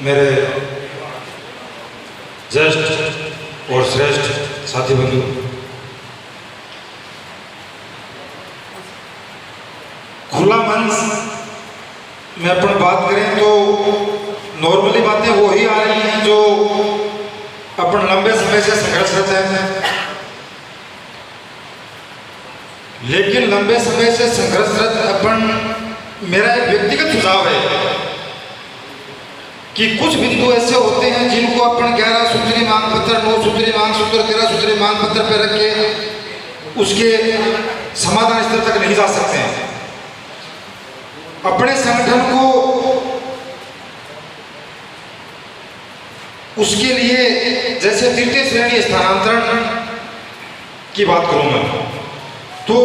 मेरे ज्येष्ठ और श्रेष्ठ साथी बंधु, खुला मंच में अपन बात करें तो नॉर्मली बातें वो ही आ रही हैं जो अपन लंबे समय से संघर्षरत हैं। लेकिन लंबे समय से संघर्षरत अपन, मेरा एक व्यक्तिगत सुझाव है कि कुछ बिंदु ऐसे होते हैं जिनको अपन 11 सूत्री मांग पत्र, 9 सूत्री मांग पत्र, 13 सूत्री मांग पत्र पर रख के उसके समाधान स्तर तक नहीं जा सकते हैं। अपने संगठन को उसके लिए जैसे तृतीय श्रेणी स्थानांतरण की बात करूं मैं, तो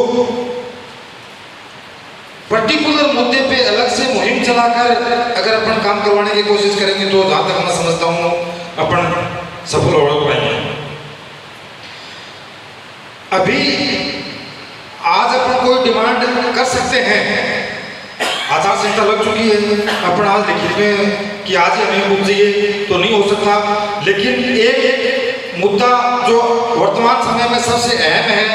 पर्टिकुलर मुद्दे पे अलग से मुहिम चलाकर अगर अपन काम करवाने की कोशिश करेंगे तो जहां तक मैं समझता हूं अपन सफल हो पाएंगे। अभी आज अपन कोई डिमांड कर सकते हैं, आचार संहिता लग चुकी है, अपन आज लिखित में कि आज हमें बुक चाहिए तो नहीं हो सकता। लेकिन एक मुद्दा जो वर्तमान समय में सबसे अहम है,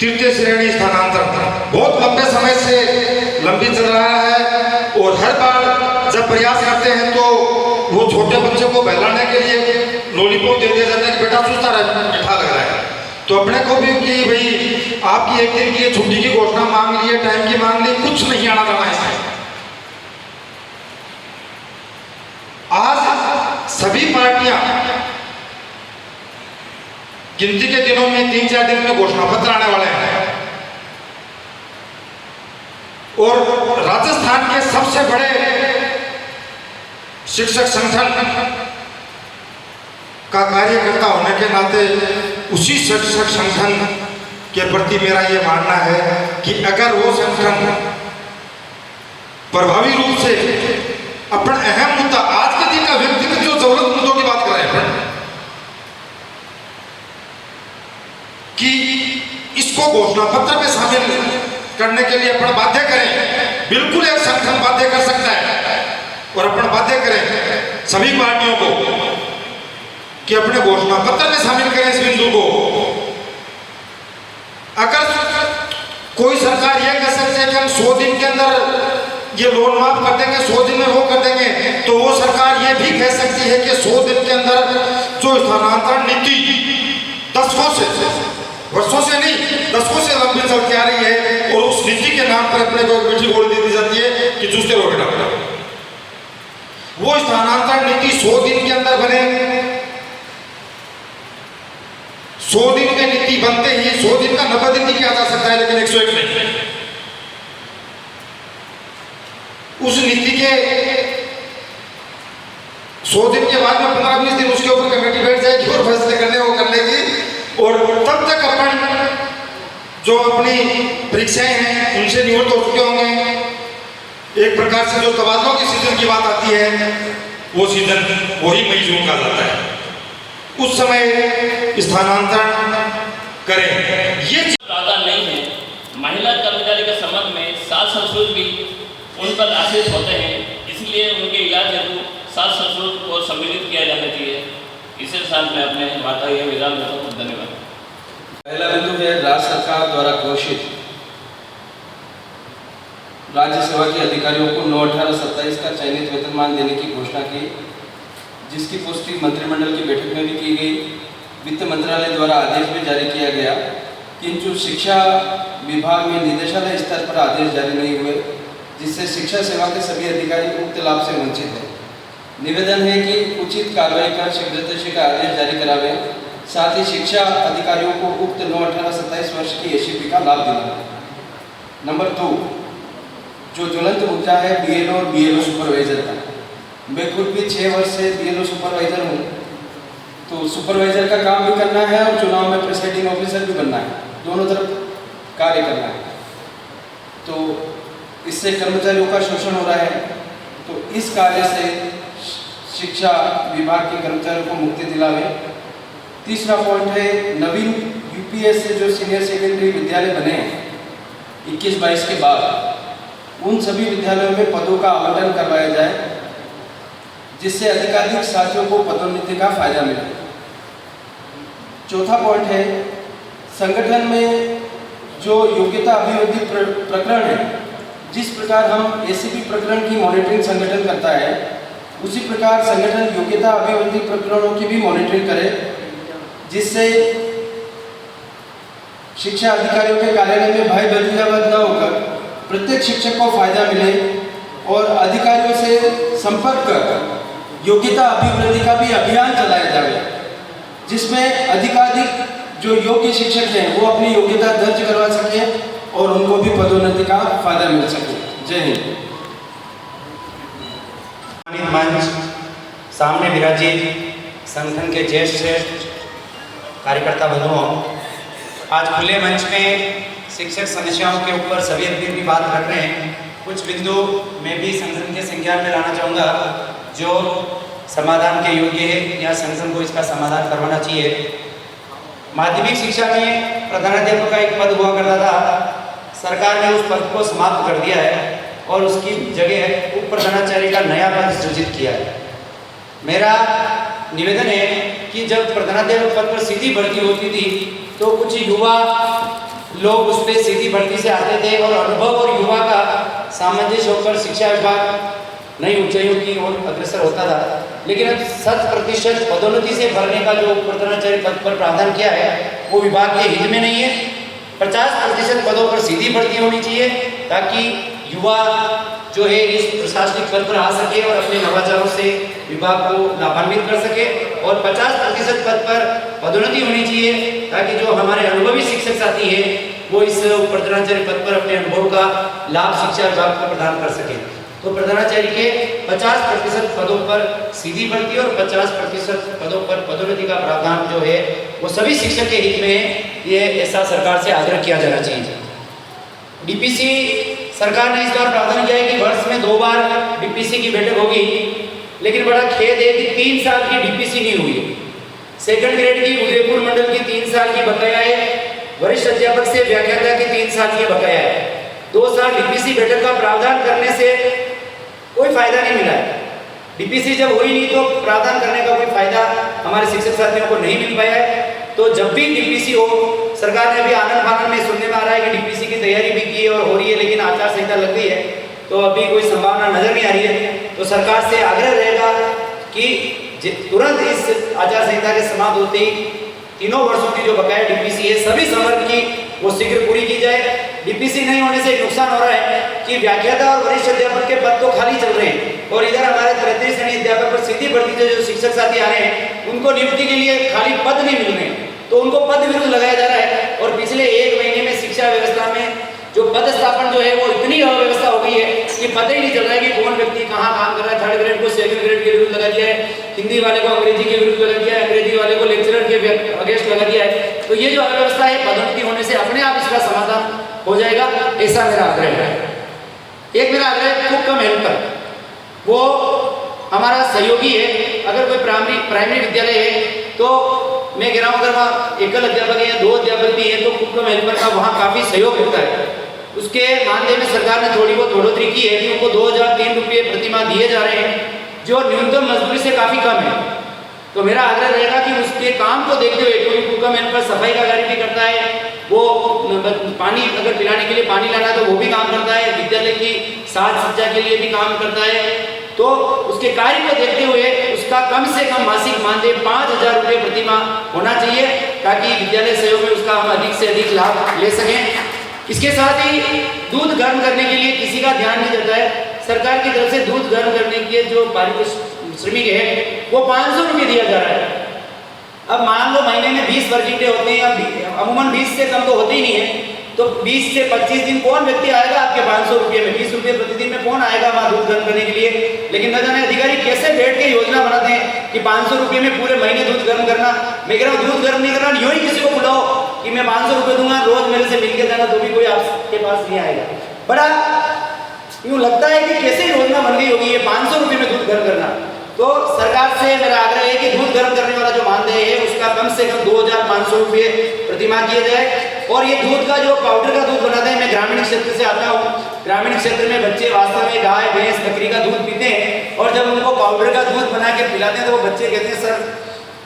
तृतीय श्रेणी स्थानांतरण, बहुत लंबे समय से लंबी चल रहा है और हर बार जब प्रयास करते हैं तो वो छोटे बच्चे को बहलाने के लिए लॉलीपॉप दे दिया जाता है कि बेटा सुस्ता रहा, मीठा लग रहा है। तो अपने को भी कि भाई आपकी एक दिन की छुट्टी की घोषणा मांग ली है, टाइम की मांग ली, कुछ नहीं आना जाना इसमें। आज सभी पार्टियां गिनती के दिनों में 3-4 दिन में घोषणा पत्र आने वाले हैं और राजस्थान के सबसे बड़े शिक्षक संगठन का कार्यकर्ता होने के नाते उसी शिक्षक संगठन के प्रति मेरा ये मानना है कि अगर वो संगठन प्रभावी रूप से अपना अहम मुद्दा, आज के दिन का व्यक्तिगत जो जरूरत मुद्दों की बात कर रहे हैं कि इसको घोषणा पत्र में शामिल करने के लिए अपन बाध्य करें। बिल्कुल एक संगठन बाध्य कर सकता है और अपन बाध्य करें सभी पार्टियों को कि अपने घोषणा पत्र में शामिल करें इस बिंदु को। अगर कोई सरकार यह कह सकती है कि हम 100 दिन के अंदर ये लोन माफ कर देंगे, 100 दिन में वो कर देंगे, तो वो सरकार ये भी कह सकती है कि 100 दिन के अंदर जो स्थानांतरण नीति वर्षों से नहीं, दशकों से लंबी चलती आ रही है और उस नीति के नाम पर अपने को मीठी गोली दे दी जाती है कि चूसते रहो बेटा, वो स्थानांतरण नीति 100 दिन के अंदर बने। 100 दिन में नीति बनते ही 100 दिन का 90 दिन भी किया जा सकता है, लेकिन 101 नहीं। उस नीति के 100 दिन के बाद में 15-20 दिन उसके ऊपर कमेटी बैठ जाएगी और फैसले करने वो कर लेगी और तब तक अपन जो अपनी परीक्षाएं हैं उनसे निवृत्त हो चुके होंगे। एक प्रकार से जो तबादलों की सीजन की बात आती है वो सीजन वही मई जून का जाता है, उस समय स्थानांतरण करें। ये प्रावधान नहीं है। महिला कर्मचारी के संबंध में 7 संशोधन भी उन पर आश्रित होते हैं, इसलिए उनके इलाज हेतु 7 संशोधन को सम्मिलित किया जाना चाहिए। इसी साथ में अपने वार्ता ये विराम देता हूँ। धन्यवाद। पहला बिंदु है राज्य सरकार द्वारा घोषित राज्य सेवा के अधिकारियों को 9/18/27 का चयनित वेतनमान देने की घोषणा की, जिसकी पुष्टि मंत्रिमंडल की बैठक में भी की गई। वित्त मंत्रालय द्वारा आदेश भी जारी किया गया, किंतु शिक्षा विभाग में निदेशालय स्तर पर आदेश जारी नहीं हुए, जिससे शिक्षा सेवा के सभी अधिकारी उक्त लाभ से वंचित हैं। निवेदन है कि उचित कार्रवाई कर शीघ्रता का आदेश जारी करावे, साथ ही शिक्षा अधिकारियों को उक्त 9/18/27 वर्ष की एसीपी का लाभ दिलावे। नंबर 2, जो ज्वलंत मुद्दा है बीएलओ और बीएलओ सुपरवाइजर का। मैं खुद भी 6 वर्ष से बीएलओ सुपरवाइजर हूँ, तो सुपरवाइजर का काम भी करना है और चुनाव में प्रिसाइडिंग ऑफिसर भी बनना है, दोनों तरफ कार्य करना है। तो इससे कर्मचारियों का शोषण हो रहा है, तो इस कार्य से शिक्षा विभाग के कर्मचारियों को मुक्ति दिलावे। तीसरा पॉइंट है नवीन यूपीएस से जो सीनियर सेकेंडरी विद्यालय बने 21-22 के बाद, उन सभी विद्यालयों में पदों का आवंटन करवाया जाए जिससे अधिकाधिक साथियों को पदोन्नति का फायदा मिले। चौथा पॉइंट है, संगठन में जो योग्यता अभिवृद्धि प्रकरण है, जिस प्रकार हम एसीपी प्रकरण की मॉनिटरिंग संगठन करता है, उसी प्रकार संगठन योग्यता अभिवृद्धि प्रकरणों की भी मॉनिटरिंग करे, जिससे शिक्षा अधिकारियों के कार्यालय में भाई बंधुआवाद न होकर प्रत्येक शिक्षक को फायदा मिले और अधिकारियों से संपर्क कर योग्यता अभिवृद्धि का भी अभियान चलाया जाए, जिसमें अधिकाधिक जो योग्य शिक्षक हैं वो अपनी योग्यता दर्ज करवा सकें और उनको भी पदोन्नति का फायदा मिल सके। जय हिंद। मंच सामने विराजित संगठन के ज्येष्ठ कार्यकर्ता बंधुओं, आज खुले मंच में शिक्षक समस्याओं के ऊपर सभी अभ्यर्थी बात कर रहे हैं। कुछ बिंदु मैं भी संगठन के संज्ञान में लाना चाहूँगा जो समाधान के योग्य है या संगठन को इसका समाधान करवाना चाहिए। माध्यमिक शिक्षा में प्रधानाध्यापक का एक पद हुआ करता था, सरकार ने उस पद को समाप्त कर दिया है और उसकी जगह उप प्रधानाचार्य का नया पद सृजित किया है। मेरा निवेदन है कि जब प्रधानाध्यापक पद पर सीधी भर्ती होती थी तो कुछ युवा लोग उस पर सीधी भर्ती से आते थे और अनुभव और युवा का सामंजस्य होकर शिक्षा विभाग नई ऊंचाइयों की ओर अग्रसर होता था। लेकिन अब 100% पदोन्नति से भरने का जो प्रधानाचार्य पद पर प्रावधान किया है वो विभाग के हित में नहीं है। 50% पदों पर सीधी भर्ती होनी चाहिए ताकि युवा जो है इस प्रशासनिक पद पर आ सके और अपने नवाचारों से विभाग को लाभान्वित कर सके, और 50% पद पर पदोन्नति होनी चाहिए ताकि जो हमारे अनुभवी शिक्षक साथी हैं वो इस प्रधानाचार्य पद पर अपने अनुभव का लाभ शिक्षा विभाग को प्रदान कर सके। तो प्रधानाचार्य के 50% पदों पर सीधी भर्ती और 50% पदों पर पदोन्नति का प्रावधान जो है वो सभी शिक्षक के हित में है। ये ऐसा सरकार से आग्रह किया जाना चाहिए। डीपीसी सरकार ने इस बार प्रावधान किया है कि वर्ष में 2 बार डीपीसी की बैठक होगी, लेकिन बड़ा खेद है कि 3 साल की डीपीसी नहीं हुई। सेकंड ग्रेड की उदयपुर मंडल की 3 साल की बकाया है, वरिष्ठ अध्यापक से व्याख्याता की 3 साल की बकाया है। 2 साल डीपीसी बैठक का प्रावधान करने से कोई फायदा नहीं मिला है। डीपीसी जब हुई नहीं तो प्रावधान करने का कोई फायदा हमारे शिक्षक साथियों को नहीं मिल पाया है। तो जब भी डीपीसी हो, सरकार ने अभी आनंद फानंद में सुनने में आ रहा है कि डीपीसी की तैयारी भी की है और हो रही है, लेकिन आचार संहिता लग गई है तो अभी कोई संभावना नजर नहीं आ रही है। तो सरकार से आग्रह रहेगा कि तुरंत इस आचार संहिता के समाप्त होते ही 3 वर्षों की जो बकाया डीपीसी है सभी संवर्ग की वो शीघ्र पूरी की जाए। डीपीसी नहीं होने से नुकसान हो रहा है कि व्याख्याता और वरिष्ठ अध्यापक के पद तो खाली चल रहे हैं और इधर हमारे 33 श्रेणी अध्यापक पर सीधी भर्ती से जो शिक्षक साथी आ रहे हैं उनको नियुक्ति के लिए खाली पद नहीं मिल रहे, तो उनको पद विरुद्ध लगाया जा रहा है। और पिछले 1 महीने में शिक्षा व्यवस्था में जो पदस्थापन जो है वो इतनी अव्यवस्था हो गई है कि पता ही नहीं चल रहा है कि कौन व्यक्ति कहाँ काम कर रहा है। 3rd ग्रेड को 2nd ग्रेड के विरुद्ध लगा दिया है, हिंदी वाले को अंग्रेजी के विरुद्ध लगा दिया है, अंग्रेजी वाले को लेक्चरर के अगेंस्ट लगा दिया है। तो ये जो अव्यवस्था है पदोन्नति होने से अपने आप इसका समाधान हो जाएगा, ऐसा मेरा आग्रह है। एक मेरा आग्रह है कुक कम हेल्पर, वो हमारा सहयोगी है। अगर कोई प्राइमरी विद्यालय है तो मैं कह रहा हूँ अगर वहाँ एकल अध्यापक है या 2 अध्यापक भी है तो कुक कम हेल्पर का वहाँ काफ़ी सहयोग होता है। उसके मानदेय में सरकार ने थोड़ी बहुत बढ़ोतरी की है कि उनको 2003 रुपये प्रतिमाह दिए जा रहे हैं, जो न्यूनतम मजदूरी से काफ़ी कम है। तो मेरा आग्रह रहेगा कि उसके काम को देखते हुए, क्योंकि कुक कम हेल्पर सफाई का कार्य भी करता है, वो पानी अगर पिलाने के लिए पानी लाना तो वो भी काम करता है, विद्यालय की साज सज्जा के लिए भी काम करता है। तो उसके कार्य को देखते हुए उसका कम से कम मासिक मानदेय 5000 रुपये प्रतिमाह होना चाहिए ताकि विद्यालय सहयोग में उसका हम अधिक से अधिक लाभ ले सकें। इसके साथ ही दूध गर्म करने के लिए किसी का ध्यान नहीं जाता है। सरकार की तरफ से दूध गर्म करने के जो पारिश्रमिक है वो 500 रुपये दिया जा रहा है। अब मान लो महीने में 20 वर्किंग डे होते हैं, अमूमन 20 से कम तो होते ही नहीं है, तो 20 से 25 दिन कौन व्यक्ति आएगा आपके 500 रुपये में? 20 रुपये प्रतिदिन में कौन आएगा वहाँ दूध गर्म करने के लिए? लेकिन न जाने अधिकारी कैसे बैठ के योजना बनाते हैं कि 500 रुपये में पूरे महीने दूध गर्म करना। मैं कह रहा हूँ दूध गर्म नहीं करना, यूँ ही किसी को बुलाओ कि मैं 500 रुपये दूंगा, रोज मेरे से मिलकर जाना, तो भी कोई आपके पास नहीं आएगा। बड़ा यूँ लगता है कि कैसे योजना बन गई होगी ये 500 रुपये में दूध गर्म करना। तो सरकार से मेरा आग्रह है कि दूध गर्म करने वाला जो मानदेय है उसका कम से कम 2500 रुपये प्रतिमाह किया जाए। और ये दूध का जो पाउडर का दूध बनाते हैं, मैं ग्रामीण क्षेत्र से आता हूँ, ग्रामीण क्षेत्र में बच्चे वास्तव में गाय भैंस बकरी का दूध पीते हैं और जब उनको पाउडर का दूध बना के पिलाते हैं तो वो बच्चे कहते हैं सर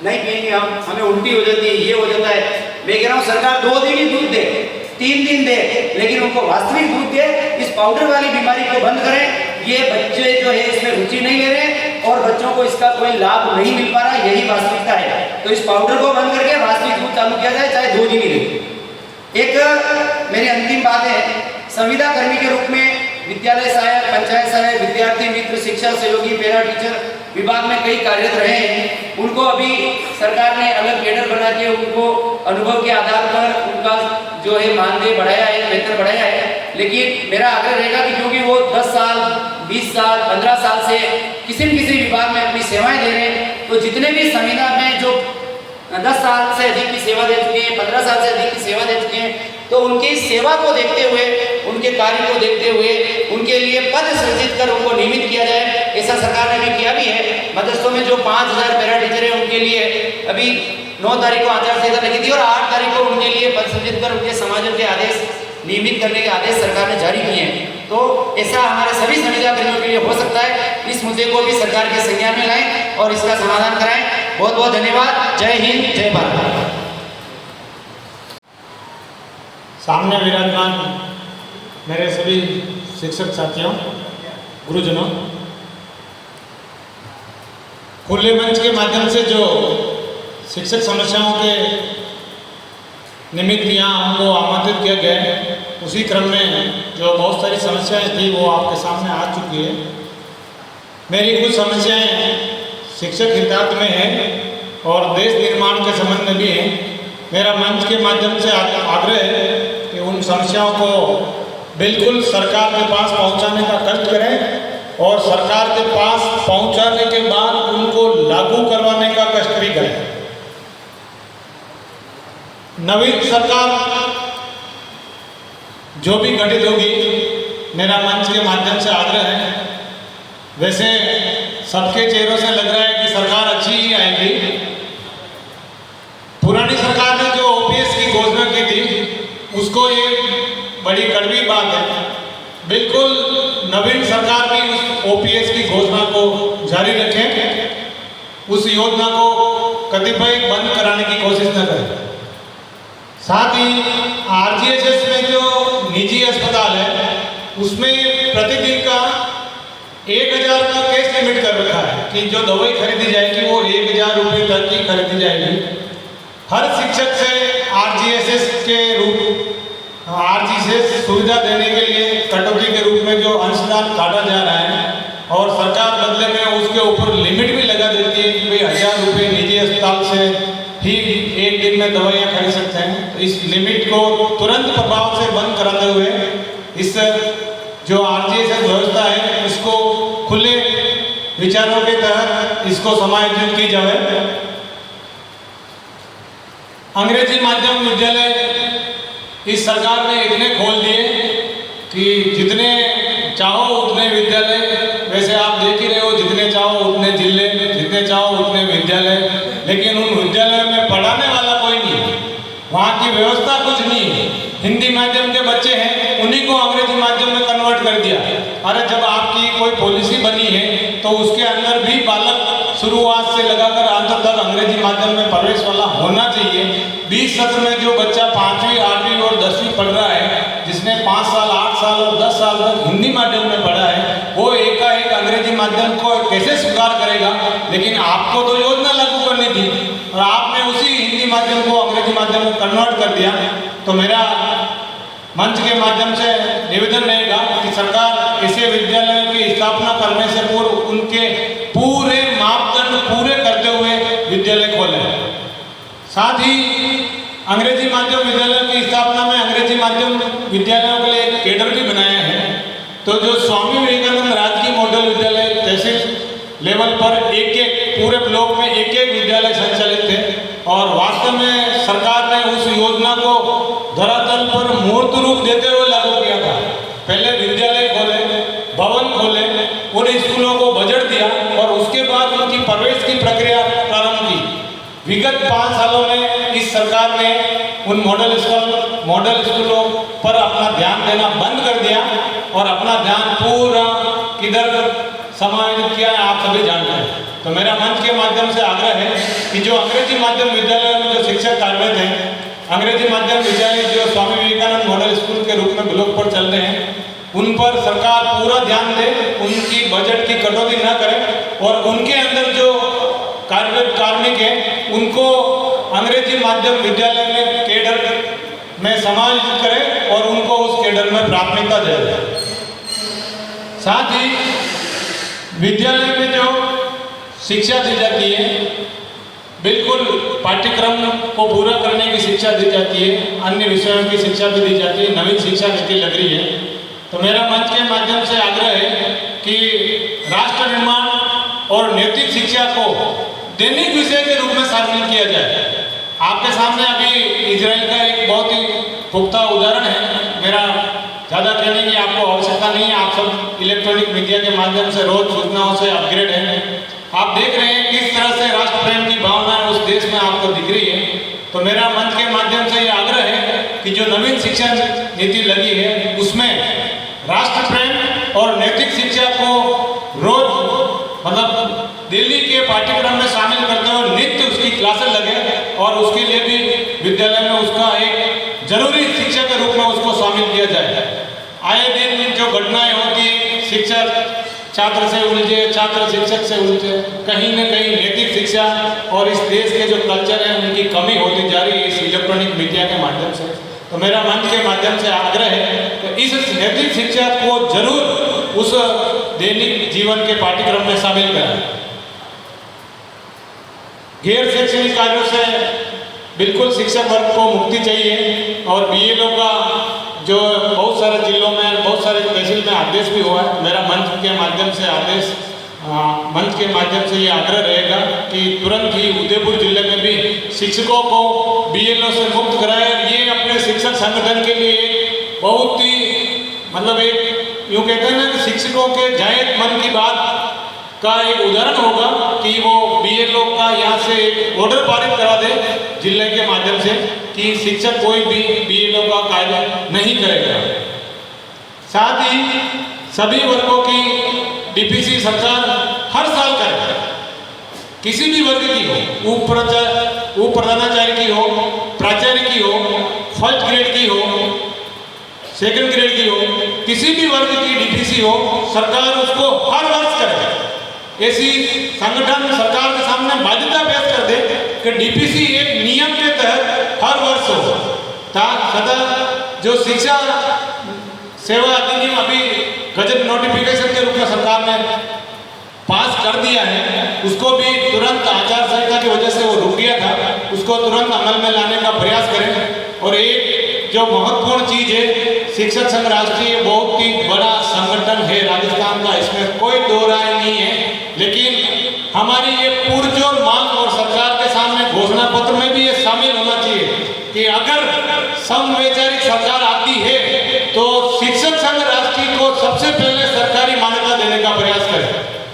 नहीं पिएंगे हम, हमें उल्टी हो जाती है, ये हो जाता है। मैं कह रहा हूँ सरकार 2 दिन ही दूध दे, 3 दिन दे, लेकिन उनको वास्तविक दूध दे। इस पाउडर वाली बीमारी को बंद करें। ये बच्चे जो है इसमें रुचि नहीं ले रहे और बच्चों को इसका कोई लाभ नहीं मिल पा रहा, यही वास्तविकता है। तो इस पाउडर को बंद करके वास्तविक दूध चालू किया जाए, चाहे 2 दिन ही रहे। एक मेरी अंतिम बात है, संविदा कर्मी के रूप में विद्यालय सहायक, पंचायत सहायक, विद्यार्थी मित्र, शिक्षा सहयोगी, पैरा टीचर विभाग में कई कार्यरत रहे हैं। उनको अभी सरकार ने अलग कैडर बना के उनको अनुभव के आधार पर उनका जो है मानदेय बढ़ाया है, वेतन बढ़ाया है। लेकिन मेरा आग्रह रहेगा कि क्योंकि वो 10 साल, 20 साल, 15 साल से किसी न किसी विभाग में अपनी सेवाएं दे रहे हैं, तो जितने भी संविदा में जो 10 साल से अधिक की सेवा दे चुके हैं, 15 साल से अधिक की सेवा दे चुके हैं, तो उनकी सेवा को देखते हुए, उनके कार्य को देखते हुए उनके लिए पद सृजित कर उनको नियमित किया जाए। ऐसा सरकार ने भी किया भी है। मदरसों में जो 5000 पैरा टीचर है उनके लिए अभी 9 तारीख को आचार संहिता लगी थी और 8 तारीख को उनके लिए पद सृजित कर उनके समाजन के आदेश नियमित करने के आदेश सरकार ने जारी किए हैं। तो ऐसा हमारे सभी संविदा कर्मियों के लिए हो सकता है। इस मुद्दे को भी सरकार के संज्ञान में लाएं और इसका समाधान कराएं। बहुत बहुत धन्यवाद। जय हिंद, जय भारत। सामने विराजमान मेरे सभी शिक्षक साथियों, गुरुजनों, खुले मंच के माध्यम से जो शिक्षक समस्याओं के निमित्त यहाँ हमको आमंत्रित किया गया है, उसी क्रम में जो बहुत सारी समस्याएं थी वो आपके सामने आ चुकी है। मेरी कुछ समस्याएं शिक्षक हितार्थ में है और देश निर्माण के संबंध में भी है। मेरा मंच के माध्यम से आग्रह है कि उन समस्याओं को बिल्कुल सरकार के पास पहुंचाने का कष्ट करें और सरकार के पास पहुंचाने के बाद उनको लागू करवाने का कष्ट भी करें। नवीन सरकार जो भी गठित होगी, मेरा मंच के माध्यम से आग्रह है, वैसे सबके चेहरों से लग रहा है कि सरकार अच्छी ही आएगी। पुरानी सरकार ने जो ओपीएस की घोषणा की थी उसको ये बड़ी कड़वी बात है। बिल्कुल नवीन सरकार भी उस ओपीएस की घोषणा को जारी रखें, उस योजना को कतिपय बंद कराने की कोशिश न करें। साथ ही आरजीएसएस में जो निजी अस्पताल है उसमें प्रतिदिन का 1000 का कैश लिमिट कर रखा है कि जो दवाई खरीदी जाएगी वो 1000 रुपये तक की खरीदी जाएगी। हर शिक्षक से आरजीएसएस के रूप आरजीएसएस सुविधा देने के लिए कटौती के रूप में जो अंशदान काटा जा रहा है और सरकार बदले में उसके ऊपर लिमिट भी लगा देती है कि भाई 1000 रुपये निजी अस्पताल से ही एक दिन में दवाइयाँ खरीद सकते हैं। तो इस लिमिट को तुरंत प्रभाव से बंद कराते हुए इस जो आरजीएसएस व्यवस्था है इसको खुले विचारों के तहत इसको समायोजित की जाए। अंग्रेजी माध्यम विद्यालय इस सरकार ने इतने खोल दिए कि जितने चाहो उतने विद्यालय, वैसे आप देख ही रहे हो, जितने चाहो उतने जिले, जितने चाहो उतने विद्यालय, लेकिन उन विद्यालयों में पढ़ाने वाला कोई नहीं, वहाँ की व्यवस्था कुछ नहीं है। हिंदी माध्यम के बच्चे हैं उन्हीं को अंग्रेजी माध्यम में कन्वर्ट कर दिया। अरे जब आपकी कोई पॉलिसी बनी है तो उसके अंदर भी बालक शुरुआत से लगाकर अंत तक अंग्रेजी माध्यम में प्रवेश वाला होना चाहिए। 20 सत्र में जो बच्चा 5वीं, 8वीं और 10वीं पढ़ रहा है, जिसने 5 साल, 8 साल और 10 साल तक हिंदी माध्यम में पढ़ा है, वो एकाएक अंग्रेजी माध्यम को कैसे स्वीकार करेगा? लेकिन आपको तो योजना लागू करनी थी और आपने उसी हिंदी माध्यम को अंग्रेजी माध्यम में कन्वर्ट कर दिया। तो मेरा मंच के माध्यम से निवेदन रहेगा कि सरकार ऐसे विद्यालयों की स्थापना करने से पूर्व उनके पूरे मापदंड पूरे करते हुए विद्यालय खोले। साथ ही अंग्रेजी माध्यम विद्यालयों की स्थापना में अंग्रेजी माध्यम विद्यालयों के लिए एक कैडर भी बनाया है। तो जो स्वामी विवेकानंद राजकीय मॉडल विद्यालय तहसील लेवल पर एक पूरे ब्लॉक में एक विद्यालय संचालित थे और वास्तव में सरकार ने उस योजना को धरातल पर मूर्त रूप देते हुए लागू किया था। पहले विद्यालय खोले, भवन खोले, उन स्कूलों को बजट दिया और उसके बाद उनकी प्रवेश की प्रक्रिया प्रारंभ की। विगत 5 सालों में इस सरकार ने उन मॉडल स्कूलों पर अपना ध्यान देना बंद कर दिया और अपना ध्यान पूरा किधर समायोजित किया है आप सभी जानते हैं। तो मेरा मंच के माध्यम से आग्रह है कि जो अंग्रेजी माध्यम विद्यालय में जो शिक्षक कार्यरत हैं, अंग्रेजी माध्यम विद्यालय जो स्वामी विवेकानंद मॉडल स्कूल के रूप में ब्लॉक पर चल रहे हैं, उन पर सरकार पूरा ध्यान दे, उनकी बजट की कटौती न करे और उनके अंदर जो कार्यरत कार्मिक हैं उनको अंग्रेजी माध्यम विद्यालय में केडर में समायोजित करे और उनको उस केडर में प्राथमिकता दे। साथ ही विद्यालय में जो शिक्षा दी जाती है, बिल्कुल पाठ्यक्रम को पूरा करने की शिक्षा दी जाती है, अन्य विषयों की शिक्षा भी दी जाती है, नवीन शिक्षा नीति लग रही है। तो मेरा मंच के माध्यम से आग्रह है कि राष्ट्र निर्माण और नैतिक शिक्षा को दैनिक विषय के रूप में शामिल किया जाए। आपके सामने अभी इजराइल का एक बहुत ही पुख्ता उदाहरण है। मेरा ज़्यादा कहने की आपको आवश्यकता नहीं है, आप सब इलेक्ट्रॉनिक मीडिया के माध्यम से रोज सूचनाओं से अपग्रेड हैं। आप देख रहे हैं किस तरह से राष्ट्र प्रेम की भावना उस देश में आपको दिख रही है। तो मेरा मंच के माध्यम से ये आग्रह है कि जो नवीन शिक्षा नीति लगी है उसमें राष्ट्र प्रेम और नैतिक शिक्षा को रोज मतलब दिल्ली के पाठ्यक्रम में शामिल करते हुए नित्य उसकी क्लासेस लगे और उसके लिए भी विद्यालय में उसका एक जरूरी शिक्षा के रूप में उसको शामिल किया जाए। आए दिन जो घटनाएं होती, शिक्षक छात्र से उलझे, छात्र शिक्षक से उलझे, कहीं न कहीं नैतिक शिक्षा और इस देश के जो कल्चर है उनकी कमी होती जा रही है इस इलेक्ट्रॉनिक मीडिया के माध्यम से। तो मेरा मंच के माध्यम से आग्रह है कि इस नैतिक शिक्षा को जरूर उस दैनिक जीवन के पाठ्यक्रम में शामिल करें। गैर शैक्षणिक कार्यों से बिल्कुल शिक्षक वर्ग को मुक्ति चाहिए और बीएलओ का जो बहुत सारे जिलों में, बहुत सारे तहसील में आदेश भी हुआ है। मेरा मंच के माध्यम से मंच के माध्यम से ये आग्रह रहेगा कि तुरंत ही उदयपुर जिले में भी शिक्षकों को बीएलओ से मुक्त कराएं। ये अपने शिक्षक संगठन के लिए बहुत ही मतलब एक यूँ कहते हैं ना कि शिक्षकों के जायज मन की बात का एक उदाहरण होगा कि वो बीएलओ का यहाँ से एक ऑर्डर पारित करा दे जिले के माध्यम से कि शिक्षक कोई भी बीएलओ का कार्य नहीं करेगा। साथ ही सभी वर्गों की डीपीसी सरकार हर साल करे, किसी भी वर्ग की हो, उप प्रधानाचार्य की हो, प्राचार्य की हो, फर्स्ट ग्रेड की हो, सेकंड ग्रेड की हो, किसी भी वर्ग की डीपीसी हो, सरकार उसको हर वर्ष करे। ऐसी संगठन सरकार के सामने बाध्यता पेश कर दे कि डीपीसी एक नियम के तहत हर वर्ष हो। तथा जो शिक्षा सेवा अधिनियम अभी गजट नोटिफिकेशन के रूप में सरकार ने पास कर दिया है, उसको भी तुरंत आचार संहिता की वजह से वो रुक गया था, उसको तुरंत अमल में लाने का प्रयास करें। और एक जो महत्वपूर्ण चीज है, शिक्षक संघ राष्ट्रीय बहुत ही बड़ा संगठन है राजस्थान का, इसमें कोई दो राय नहीं है। लेकिन हमारी ये पुरजोर मांग और सरकार के सामने घोषणा पत्र में भी ये शामिल होना चाहिए कि अगर समवैचारिक सरकार आती है तो शिक्षक संघ राष्ट्रीय को सबसे पहले सरकारी मान्यता देने का प्रयास करें।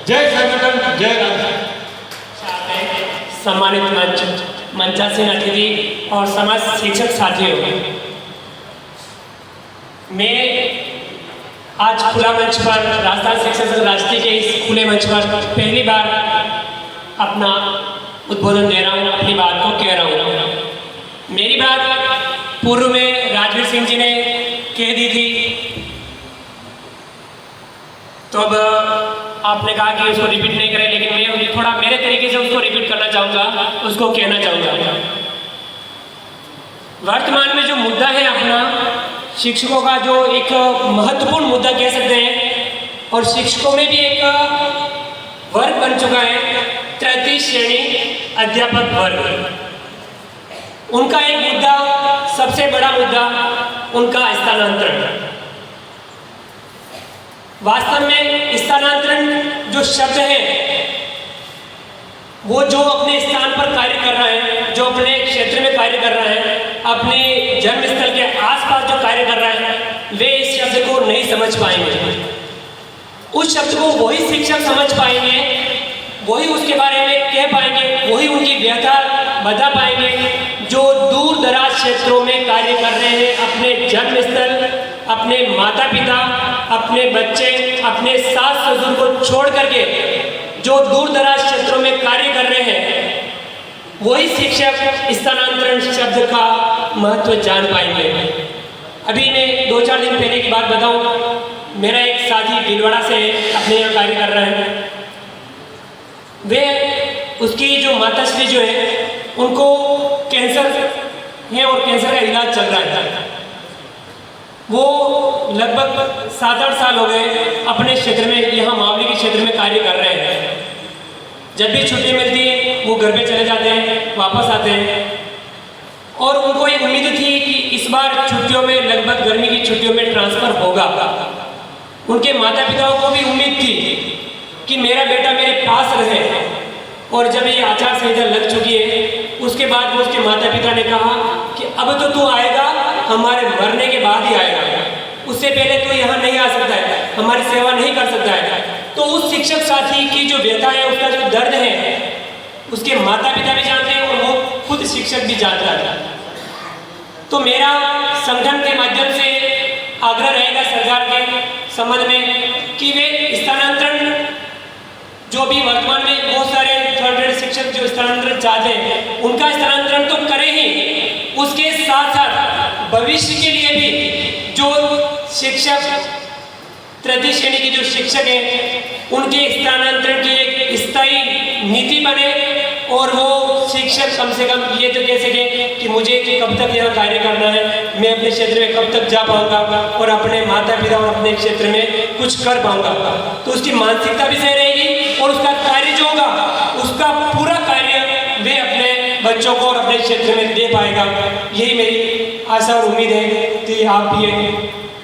जय संगठन, जय राज्य। सम्मानित मंचासीन अतिथि और समस्त शिक्षक साथियों, मैं आज खुला मंच पर राजस्थान शिक्षक संघ राष्ट्रीय के इस खुले मंच पर पहली बार अपना उद्बोधन दे रहा हूँ, अपनी बात को कह रहा हूँ। मेरी बात पूर्व में राजवीर सिंह जी ने कह दी थी, तो अब आपने कहा कि उसको रिपीट नहीं करें, लेकिन मैं थोड़ा मेरे तरीके से उसको रिपीट करना चाहूँगा, उसको कहना चाहूँगा। वर्तमान में जो मुद्दा है अपना शिक्षकों का, जो एक महत्वपूर्ण मुद्दा कह सकते हैं, और शिक्षकों में भी एक वर्ग बन चुका है, तृतीय श्रेणी अध्यापक वर्ग। उनका एक मुद्दा, सबसे बड़ा मुद्दा, उनका स्थानांतरण। वास्तव में स्थानांतरण जो शब्द है, वो जो अपने स्थान पर कार्य कर रहा है, जो अपने क्षेत्र में कार्य कर रहा है, अपने जन्मस्थल के आसपास जो कार्य कर रहा है, वे इस शब्द को नहीं समझ पाएंगे। उस शब्द को वही शिक्षक समझ पाएंगे, वही उसके बारे में कह पाएंगे, वही उनकी व्यथा बता पाएंगे जो दूर दराज क्षेत्रों में कार्य कर रहे हैं, अपने जन्मस्थल, अपने माता पिता अपने बच्चे, अपने सास ससुर को छोड़ करके जो दूर दराज क्षेत्रों में कार्य कर रहे हैं, वही शिक्षक स्थानांतरण शब्द का महत्व जान पाएंगे। अभी मैं 2-4 दिन पहले की बात बताऊं, मेरा एक साथी भीलवाड़ा से अपने यहाँ कार्य कर रहा है। वे उसकी जो माताश्री जो है उनको कैंसर है और कैंसर का इलाज चल रहा है। वो लगभग 7-8 साल हो गए अपने क्षेत्र में, यहाँ मावली के क्षेत्र में कार्य कर रहे हैं। जब भी छुट्टी मिलती है वो घर पे चले जाते हैं, वापस आते हैं। और उनको एक उम्मीद थी कि इस बार छुट्टियों में, लगभग गर्मी की छुट्टियों में ट्रांसफ़र होगा। उनके माता पिताओं को भी उम्मीद थी कि मेरा बेटा मेरे पास रहे। और जब ये आचार संहिता लग चुकी है, उसके बाद वो उसके माता पिता ने कहा कि अब तो तू आएगा, हमारे मरने के बाद ही आएगा, उससे पहले तू यहाँ नहीं आ सकता है, हमारी सेवा नहीं कर सकता है। तो उस शिक्षक साथी की जो व्यथा है, उसका जो दर्द है, उसके माता पिता भी जानते हैं और वो खुद शिक्षक भी जानता है। तो मेरा संगठन के माध्यम से आग्रह रहेगा सरकार के संबंध में कि वे स्थानांतरण, जो भी वर्तमान में बहुत सारे थर्ड ग्रेड शिक्षक जो स्थानांतरण चाहते हैं, उनका स्थानांतरण तो करें ही, उसके साथ साथ भविष्य के लिए भी जो शिक्षक तृतीय श्रेणी के जो शिक्षक हैं, उनके स्थानांतरण की एक स्थायी नीति बने। और वो शिक्षक कम से कम ये तो कह सके कि मुझे कब तक यहाँ कार्य करना है, मैं अपने क्षेत्र में कब तक जा पाऊंगा और अपने माता पिता और अपने क्षेत्र में कुछ कर पाऊंगा। तो उसकी मानसिकता भी सही रहेगी और उसका कार्य जो होगा, उसका पूरा कार्य वे अपने बच्चों को और अपने क्षेत्र में दे पाएगा। यही मेरी आशा और उम्मीद है कि आप भी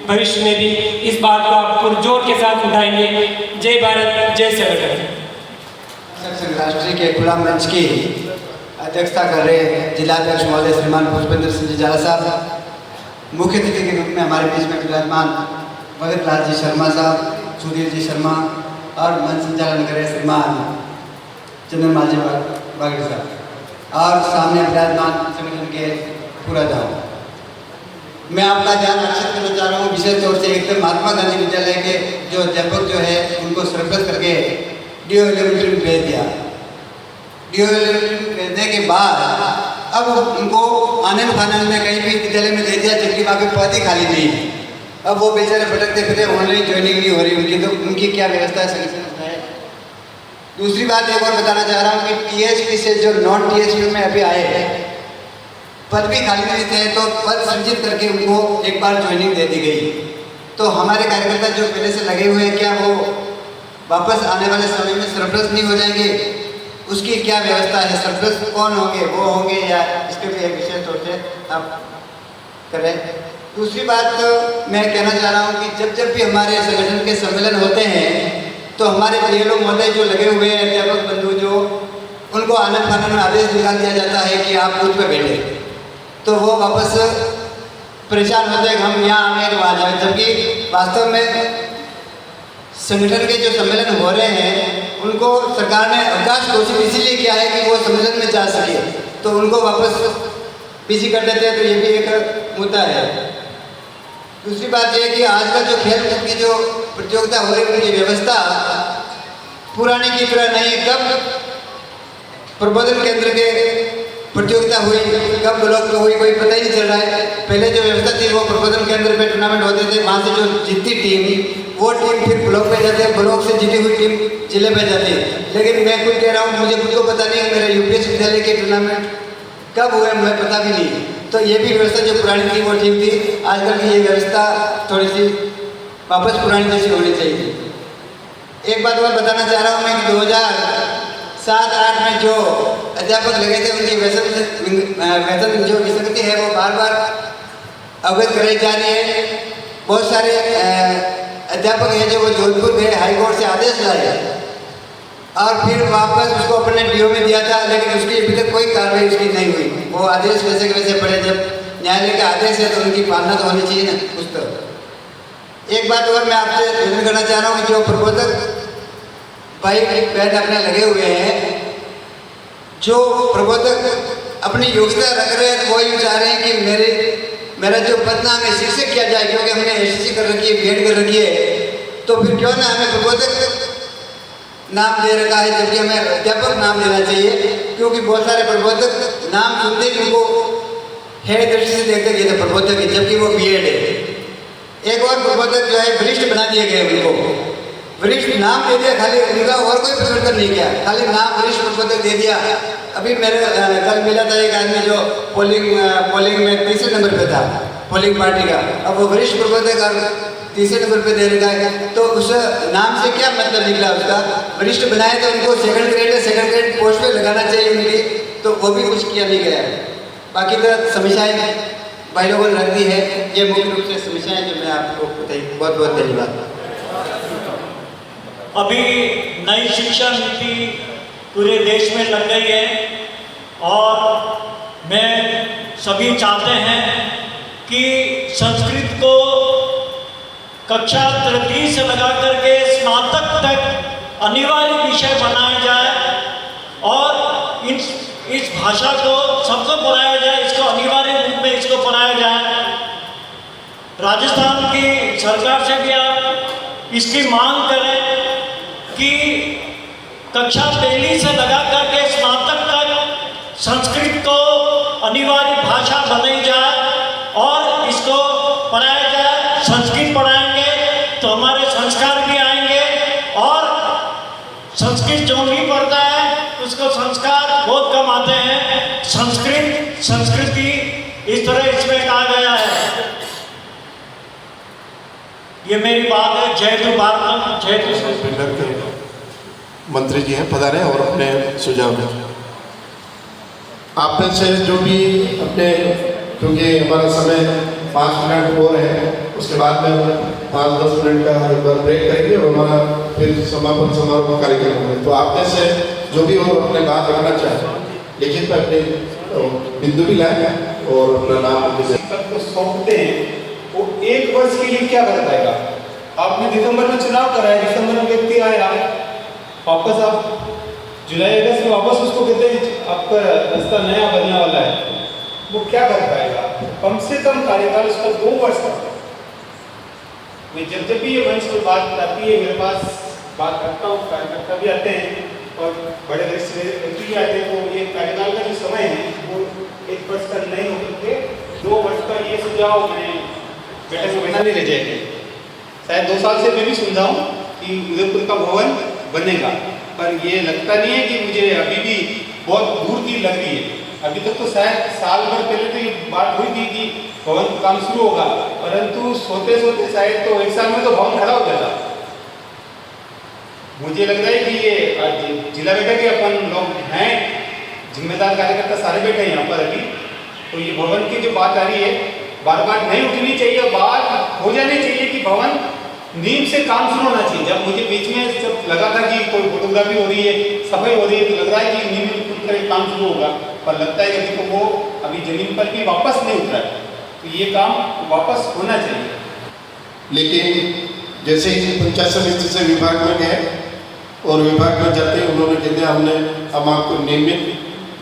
भविष्य में भी इस बात को आप पुरजोर के साथ उठाएंगे। जय भारत, जय संगठन। राष्ट्रीय के खुला मंच की अध्यक्षता कर रहे जिलाध्यक्ष महोदय श्रीमान पुष्पेंद्र सिंह जी जाला साहब, मुख्य अतिथि के रूप में हमारे बीच में विराजमान भगत लाल जी शर्मा साहब, सुधीर जी शर्मा और मंच संचालन कर रहे श्रीमान चंद्रमाल जी बागड़ी साहब, और सामने विराजमान संगठन के पूरा दाव। मैं आपका ध्यान आकर्षित करना चाह रहा हूँ विशेष तौर से एकदम महात्मा गांधी विद्यालय के जो अध्यापक जो है उनको सरप्लस करके DO एलिमेंट्री में भेज दिया। DO एलिमेंट्री में भेजने के बाद अब उनको आनंद फानंद में कहीं भी विद्यालय में दे दिया, जबकि वहाँ पे पद ही खाली नहीं है। अब वो बेचारे भटकते फिरते, ऑनलाइन ज्वाइनिंग नहीं हो रही उनकी, तो उनकी क्या व्यवस्था है। दूसरी बात एक और बताना चाह रहा हूँ कि THP से जो नॉन THP में अभी आए हैं, पद भी खाली नहीं थे, तो पद सृजित करके उनको एक बार ज्वाइनिंग दे दी गई। तो हमारे कार्यकर्ता जो पहले से लगे हुए हैं, क्या वो वापस आने वाले समय में सरप्लस नहीं हो जाएंगे? उसकी क्या व्यवस्था है? सरप्लस कौन होंगे, वो होंगे या इसके भी एक विशेष तौर से आप करें। दूसरी बात तो मैं कहना चाह रहा हूँ कि जब भी हमारे संगठन के सम्मेलन होते हैं, तो हमारे PLO महोदय जो लगे हुए हैं, अध्यापक बंधु जो, उनको आनंद फानंद में आदेश निकाल दिया जाता है कि आप बूथ पे बैठे, तो वो वापस परेशान होते हैं कि हम यहाँ आ गए वहाँ जाए, जबकि वास्तव में संगठन के जो सम्मेलन हो रहे हैं उनको सरकार ने अवकाश घोषित इसीलिए किया है कि वो सम्मेलन में जा सके, तो उनको वापस बिजी कर देते हैं। तो ये भी एक मुद्दा है। दूसरी बात ये कि आज का जो खेल कूद की जो प्रतियोगिता हो रही है, उनकी व्यवस्था पुरानी की तरह नहीं। कब प्रबोधन केंद्र के प्रतियोगिता हुई, कब ब्लॉक में हुई, कोई पता ही नहीं चल रहा है। पहले जो व्यवस्था थी वो प्रबोधन केंद्र पे टूर्नामेंट होते थे, वहाँ से जो जीतती टीम, वो टीम फिर ब्लॉक पे जाते हैं, ब्लॉक से जीती हुई टीम जिले में जाती है। लेकिन मैं खुद कह रहा हूँ, मुझे खुद को पता नहीं है मेरे UPS विद्यालय के टूर्नामेंट कब हुए, मुझे पता भी नहीं। तो ये भी व्यवस्था जो पुरानी थी वो ठीक थी। आजकल की ये व्यवस्था थोड़ी सी वापस पुरानी जैसी होनी चाहिए। एक बात और बताना चाह रहा हूँ मैं कि 2007-8 में जो अध्यापक लगे थे, उनकी वेतन जो विसंगति है वो बार बार अवगत कराई जा रही है। बहुत सारे अध्यापक हैं जो वो जोधपुर गए, हाई कोर्ट से आदेश लाए और फिर वापस उसको अपने DO में दिया था, लेकिन उसकी अभी तक कोई कार्रवाई उसकी नहीं हुई। वो आदेश वैसे के वैसे पड़े। जब न्यायालय का आदेश है तो उनकी पालना तो होनी चाहिए ना कुछ तो। एक बात और मैं आपसे निवेदन करना चाह रहा हूँ कि जो प्रबोधक भाई बहन अपने लगे हुए हैं, जो प्रबोधक अपनी योग्यता रख रहे हैं, वो यूँ चाह रहे हैं कि मेरा जो पदनाम है शिक्षक किया जाए, क्योंकि हमने एसएससी कर रखी है, बीएड कर रखी है, तो फिर क्यों ना हमें प्रबोधक नाम दे रखा है, जबकि हमें अध्यापक नाम देना चाहिए। क्योंकि बहुत सारे प्रबोधक नाम सुनते ही उनको है दृष्टि से देखते कि ये तो प्रबोधक है, जबकि वो बीएड है। एक और प्रबोधक जो है वरिष्ठ बना दिए गए, उनको वरिष्ठ नाम दे दिया, खाली उनका और कोई परिवर्तन नहीं किया, खाली नाम वरिष्ठ प्रबोधक दे दिया। अभी मेरे कल मिला था एक आदमी जो पोलिंग में तीसरे नंबर पे था, पोलिंग पार्टी का, अब वो वरिष्ठ प्रबोधक और तीसरे नंबर पे दे रखा है, तो उस नाम से क्या मतलब निकला उसका? वरिष्ठ बनाए तो उनको सेकंड ग्रेड पोस्ट पे लगाना चाहिए उनकी, तो वो भी कुछ किया नहीं गया है। बाकी तो समस्याएं भाई लोगों ने रख दी है, ये मुख्य रूप से समस्याएं जो मैं आपको बताई। बहुत बहुत धन्यवाद। अभी नई शिक्षा नीति पूरे देश में लग गई है और मैं सभी चाहते हैं कि संस्कृत को कक्षा तृतीय से लगा करके स्नातक तक अनिवार्य विषय बनाया जाए और इस भाषा को सबको पढ़ाया जाए, इसको अनिवार्य रूप में इसको पढ़ाया जाए। राजस्थान की सरकार से भी आप इसकी मांग करें कि कक्षा पहली से लगा करके स्नातक तक संस्कृत को अनिवार्य भाषा बनाई जाए और इसको पढ़ाया जाए। संस्कृत पढ़ाएंगे तो हमारे संस्कार भी आएंगे और संस्कृत जो नहीं पढ़ता है उसको संस्कार बहुत कम आते हैं। संस्कृति इस तरह इसमें कहा गया है। ये मेरी बात है। जय हिंद भारत, जय हिंद। मंत्री जी हैं पधारे और अपने सुझाव दें। आप में से जो भी अपने, क्योंकि हमारा समय 5 मिनट हो रहे हैं, उसके बाद में 5-10 मिनट का एक बार ब्रेक करेंगे और हमारा फिर समापन समारोह का कार्यक्रम होगा। तो आप में से जो भी हो अपने बात रखना चाहें लिखित में अपने बिंदु भी लाएं और अपना नाम को सौंपते हैं, वो 1 वर्ष के लिए क्या कर पाएगा? आपने दिसंबर में चुनाव कराया, दिसंबर में व्यक्ति आया, वापस आप जुलाई अगस्त में वापस उसको कहते हैं आपका रास्ता नया बनने वाला है, वो क्या कर पाएगा? कम से कम कार्यकाल उसका 2 वर्ष का। मैं जब भी ये मंच पर बात आती है, मेरे पास बात करता हूँ, कार्यकर्ता भी आते हैं और बड़े वरिष्ठ व्यक्ति भी आते हैं, तो ये कार्यकाल का जो समय है वो 1 वर्ष का नहीं होकर के 2 वर्ष का ये सुझाव मैं बैठक में बना नहीं रह जाएंगे। शायद 2 साल से मैं भी सुन रहा हूँ कि उदयपुर का भवन बनेगा, पर ये लगता नहीं है कि मुझे अभी भी बहुत दूर की लग रही है। अभी तक तो शायद साल भर पहले तो ये बात हुई थी कि भवन का काम शुरू होगा, परंतु सोते सोते शायद तो 1 साल में तो भवन खड़ा हो जाता। मुझे लग रहा है कि ये आज जिला बैठक के अपन लोग हैं, जिम्मेदार कार्यकर्ता सारे बैठे हैं यहाँ पर अभी, तो ये भवन की जो बात आ रही है बार बार नहीं उठनी चाहिए, बात हो जानी चाहिए कि भवन नींव से काम शुरू होना चाहिए। जब मुझे बीच में जब लगा था कि कोई फोटोग्राफी हो रही है, सफाई हो रही है, तो लग रहा है कि नींव में खुद का काम शुरू होगा, पर लगता है कि अभी तो वो अभी जमीन पर भी वापस नहीं उतरा है, तो ये काम वापस होना चाहिए। लेकिन जैसे ही पंचायत समिति से विभाग में गए और विभाग में जाते ही उन्होंने कह दिया हम आपको नियमित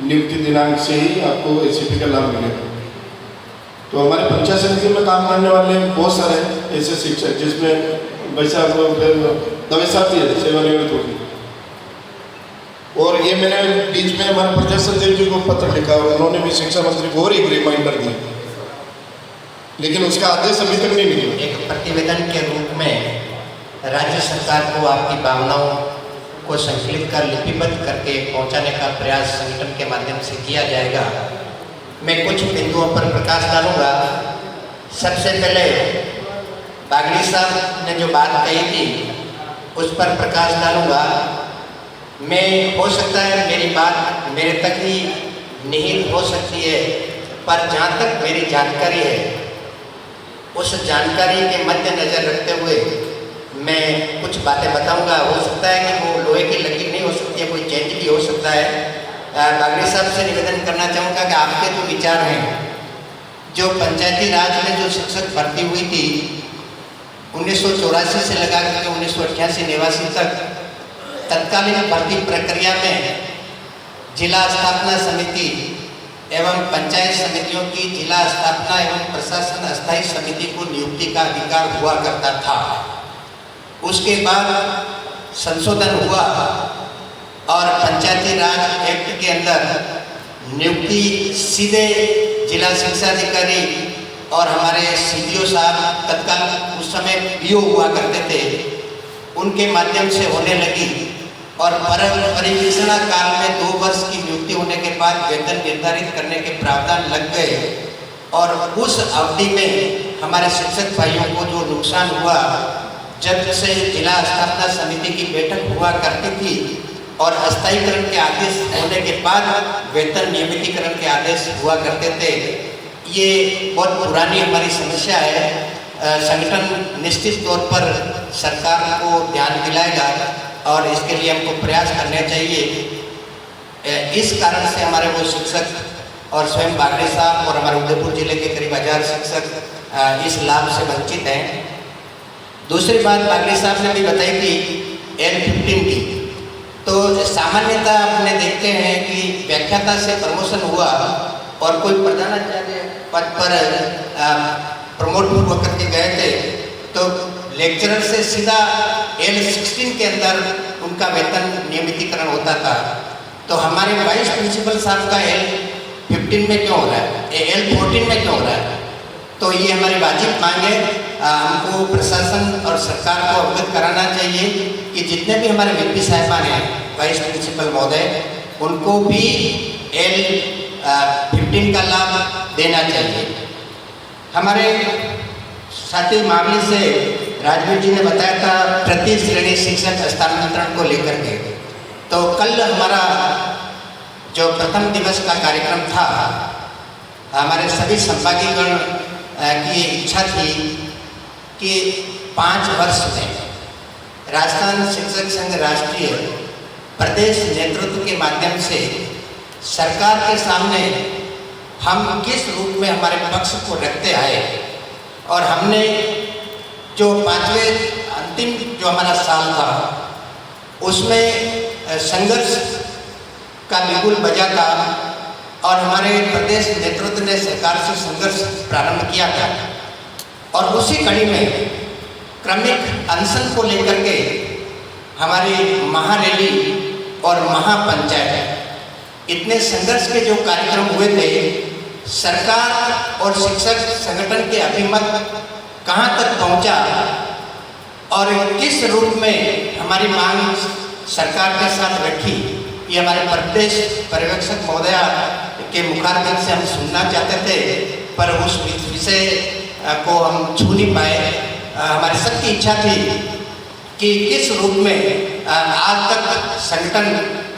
नियुक्ति दिनांक से ही आपको एसीपी का लाभ मिलेगा। तो हमारे पंचायत समिति में काम करने वाले बहुत सारे ऐसे शिक्षक जिसमें वैसा दवे साथी है सेवानिवृत्त होगी, और ये मैंने बीच में हमारे प्रदेश अध्यक्ष जी को पत्र लिखा और उन्होंने भी शिक्षा मंत्री को और एक रिमाइंडर दिया, लेकिन उसका आदेश अभी तक नहीं निकला। एक प्रतिवेदन के रूप में राज्य सरकार को आपकी भावनाओं को संकलित कर लिपिबद्ध करके पहुंचाने का प्रयास संगठन के माध्यम से किया जाएगा। मैं कुछ बिंदुओं पर प्रकाश डालूंगा। सबसे पहले बागड़ी साहब ने जो बात कही थी उस पर प्रकाश डालूंगा। मैं हो सकता है मेरी बात मेरे तक ही निहित हो सकती है, पर जहाँ तक मेरी जानकारी है उस जानकारी के मद्देनजर रखते हुए मैं कुछ बातें बताऊंगा। हो सकता है कि वो लोहे की लकीर नहीं हो सकती है, कोई चेंज भी हो सकता है। बागड़ी साहब से निवेदन करना चाहूँगा कि आपके जो विचार हैं, जो पंचायती राज में जो शिक्षक भर्ती हुई थी 1984 से लगा करके 1988-89 तक, तत्कालीन भर्ती प्रक्रिया में जिला स्थापना समिति एवं पंचायत समितियों की जिला स्थापना एवं प्रशासन अस्थायी समिति को नियुक्ति का अधिकार हुआ करता था। उसके बाद संशोधन हुआ और पंचायती राज एक्ट के अंदर नियुक्ति सीधे जिला शिक्षा अधिकारी और हमारे सीडीओ साहब तत्काल उस समय पीओ हुआ करते थे, उनके माध्यम से होने लगी और परिवीक्षणा काल में 2 वर्ष की नियुक्ति होने के बाद वेतन निर्धारित करने के प्रावधान लग गए और उस अवधि में हमारे शिक्षक भाइयों को जो नुकसान हुआ, जब से जिला स्थापना समिति की बैठक हुआ करती थी और अस्थायीकरण के आदेश होने के बाद वेतन नियमितीकरण के आदेश हुआ करते थे, ये बहुत पुरानी हमारी समस्या है। संगठन निश्चित तौर पर सरकार को ध्यान दिलाएगा और इसके लिए हमको प्रयास करने चाहिए। इस कारण से हमारे वो शिक्षक और स्वयं बागड़ी साहब और हमारे उदयपुर जिले के करीब 1000 शिक्षक इस लाभ से वंचित हैं। दूसरी बात बागड़ी साहब ने भी बताई थी L15 की, तो सामान्यतः अपने देखते हैं कि व्याख्याता से प्रमोशन हुआ और कोई प्रधानाचार्य पद पर प्रमोट होकर के गए थे, तो लेक्चरर से सीधा L16 के अंदर उनका वेतन नियमितीकरण होता था। तो हमारे वाइस प्रिंसिपल साहब का L15 में क्यों हो रहा है, L14 में क्यों हो रहा है? तो ये हमारी वाजिब मांग है। हमको प्रशासन और सरकार को अवगत कराना चाहिए कि जितने भी हमारे वीपी साहिबान हैं, वाइस प्रिंसिपल महोदय, उनको भी L15 का लाभ देना चाहिए। हमारे साथी मामले से राजवीर जी ने बताया था प्रति श्रेणी शिक्षक हस्तांतरण को लेकर के, तो कल हमारा जो प्रथम दिवस का कार्यक्रम था, हमारे सभी संभागीगण की इच्छा थी कि 5 वर्ष में राजस्थान शिक्षक संघ राष्ट्रीय प्रदेश नेतृत्व के माध्यम से सरकार के सामने हम किस रूप में हमारे पक्ष को रखते आए और हमने जो 5वें अंतिम जो हमारा साल था उसमें संघर्ष का बिगुल बजा था और हमारे प्रदेश नेतृत्व ने सरकार से संघर्ष प्रारंभ किया था और उसी कड़ी में क्रमिक अनशन को लेकर के हमारी महारैली और महापंचायत, इतने संघर्ष के जो कार्यक्रम हुए थे, सरकार और शिक्षक संगठन के अभिमत कहाँ तक पहुँचा और किस रूप में हमारी मांग सरकार के साथ रखी, ये हमारे प्रदेश पर्यवेक्षक महोदय के मुखारबिंद से हम सुनना चाहते थे, पर उस विषय को हम छू नहीं पाए। हमारी सबकी इच्छा थी कि किस रूप में आज तक संगठन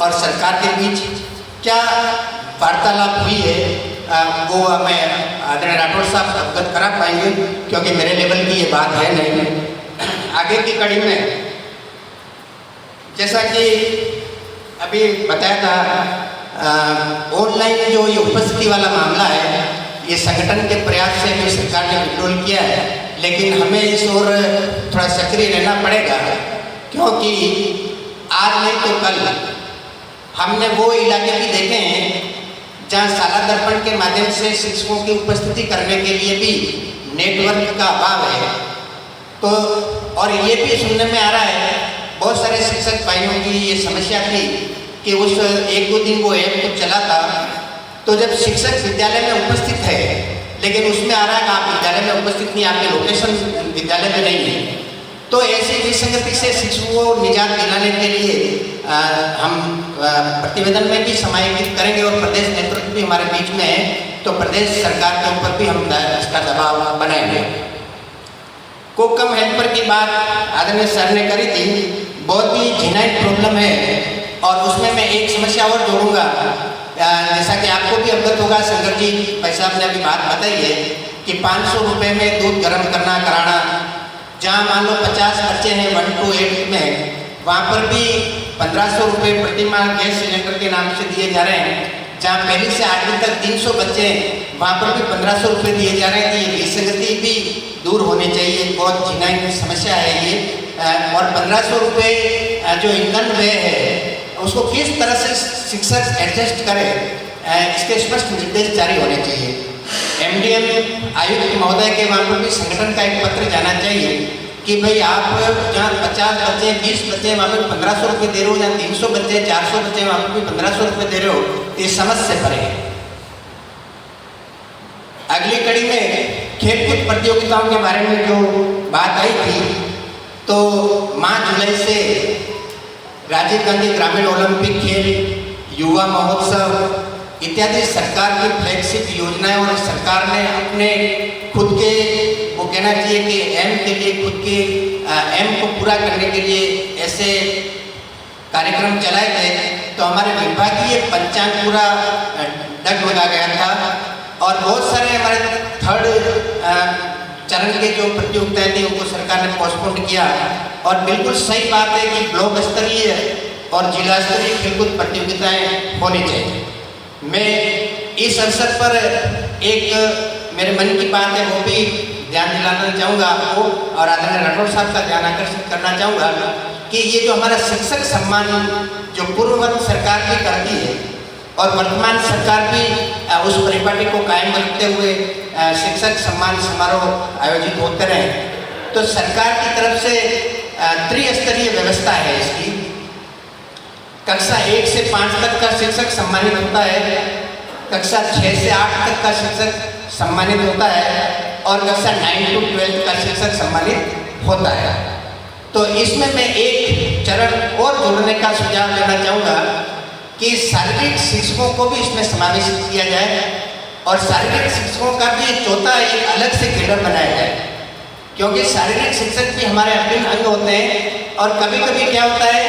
और सरकार के बीच क्या वार्तालाप हुई है, वो हमें आदरणीय राठौड़ साहब अवगत करा पाएंगे, क्योंकि मेरे लेवल की ये बात है नहीं। आगे की कड़ी में जैसा कि अभी बताया था, ऑनलाइन जो ये उपस्थिति वाला मामला है, ये संगठन के प्रयास से भी सरकार ने विड्रॉल किया है, लेकिन हमें इस ओर थोड़ा सक्रिय रहना पड़ेगा, क्योंकि आज नहीं तो कल हमने वो इलाके भी देखे हैं जहाँ शाला दर्पण के माध्यम से शिक्षकों की उपस्थिति करने के लिए भी नेटवर्क का अभाव है। तो और ये भी सुनने में आ रहा है, बहुत सारे शिक्षक भाइयों की ये समस्या थी कि उस 1-2 दिन वो ऐप तो चला था, तो जब शिक्षक विद्यालय में उपस्थित है लेकिन उसमें आ रहा है कि आप विद्यालय में उपस्थित नहीं, आपके लोकेशन विद्यालय में नहीं है, तो ऐसी विसंगति से शिक्षकों को निजात दिलाने के लिए हम प्रतिवेदन में भी समायोजित करेंगे और प्रदेश नेतृत्व भी हमारे बीच में है, तो प्रदेश सरकार के ऊपर भी हम इसका दबाव बनाएंगे। को कम हेल्पर की बात आदरणीय सर ने करी थी, बहुत ही जेन्युइन प्रॉब्लम है और उसमें मैं एक समस्या और जोड़ूंगा। जैसा कि आपको भी अवगत होगा, शंकर जी भाई साहब ने अभी बात बताई है कि 500 रुपये में दूध गर्म करना कराना, जहाँ मान लो 50 बच्चे हैं 1 to 8 में, वहाँ पर भी 1500 रुपये प्रति माह गैस सिलेंडर के नाम से दिए जा रहे हैं। जहाँ पहली से 8वीं तक 300 बच्चे हैं, वहाँ पर भी 1500 रुपये दिए जा रहे हैं। ये विसंगति भी दूर होनी चाहिए, बहुत जेन्युइन समस्या है ये। और 1500 रुपये जो ईंधन व्यय है उसको किस तरह से शिक्षक एडजस्ट करें, इसके स्पष्ट निर्देश जारी होने चाहिए। MDM आयुक्त महोदय के वहाँ पर भी संगठन का एक पत्र जाना चाहिए कि भाई आप जहाँ 50 बच्चे 20 बच्चे वहाँ पर 1500 रुपये दे रहे हो, जहाँ 300 बच्चे 400 बच्चे वहाँ पर भी 1500 रुपये दे रहे हो, ये समझ से परे है। अगली कड़ी में खेलकूद प्रतियोगिताओं के बारे में जो बात आई थी, तो मार्च जुलाई से राजीव गांधी ग्रामीण ओलंपिक खेल, युवा महोत्सव इत्यादि सरकार की फ्लैगशिप योजनाएं और सरकार ने अपने खुद के, वो कहना चाहिए कि एम के लिए, खुद के एम को पूरा करने के लिए ऐसे कार्यक्रम चलाए गए। तो हमारे विभागीय पंचांग पूरा डगमगा गया था और बहुत सारे हमारे थर्ड चरण के जो प्रतियोगिताएं थी उनको सरकार ने पोस्टपोन किया। और बिल्कुल सही बात है कि ब्लॉक स्तरीय और जिला स्तरीय खेलकूद प्रतियोगिताएं होनी चाहिए। मैं इस अवसर पर एक मेरे मन की बात है वो भी ध्यान दिलाना चाहूँगा आपको और आदरणीय राठौड़ साहब का ध्यान आकर्षित करना चाहूँगा कि ये जो हमारा शिक्षक सम्मान जो पूर्ववर्ती सरकार भी करती है और वर्तमान सरकार भी उस परिपाटी को कायम रखते हुए शिक्षक सम्मान समारोह आयोजित होते रहे, तो सरकार की तरफ से त्रिस्तरीय व्यवस्था है इसकी। कक्षा 1 से 5 तक का शिक्षक सम्मानित होता है, कक्षा 6 से 8 तक का शिक्षक सम्मानित होता है और कक्षा 9 to 12 का शिक्षक सम्मानित होता है। तो इसमें मैं एक चरण और जोड़ने का सुझाव देना चाहूँगा कि शारीरिक शिक्षकों को भी इसमें समावेशित किया जाए और शारीरिक शिक्षकों का भी चौथा एक अलग से कैडर बनाया जाए, क्योंकि शारीरिक शिक्षक भी हमारे अभिन्न अंग होते हैं। और कभी कभी क्या होता है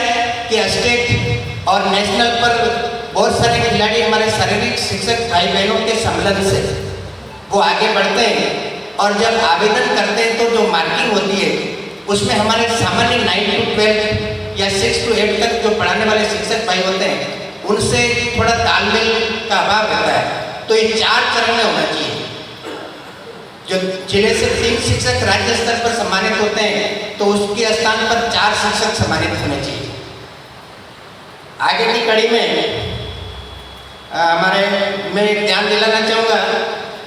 कि स्टेट और नेशनल पर बहुत सारे खिलाड़ी हमारे शारीरिक शिक्षक भाई बहनों के सम्मेलन से वो आगे बढ़ते हैं और जब आवेदन करते हैं तो जो मार्किंग होती है उसमें हमारे सामान्य 9 to 12 या 6 to 8 तक जो पढ़ाने वाले शिक्षक भाई होते हैं उनसे थोड़ा तालमेल का अभाव रहता है। तो ये 4 चरण में होना चाहिए। जो जिले से 3 शिक्षक राज्य स्तर पर सम्मानित होते हैं तो उसके स्थान पर 4 शिक्षक सम्मानित होने चाहिए। आगे की कड़ी में मैं ध्यान दिलाना चाहूँगा,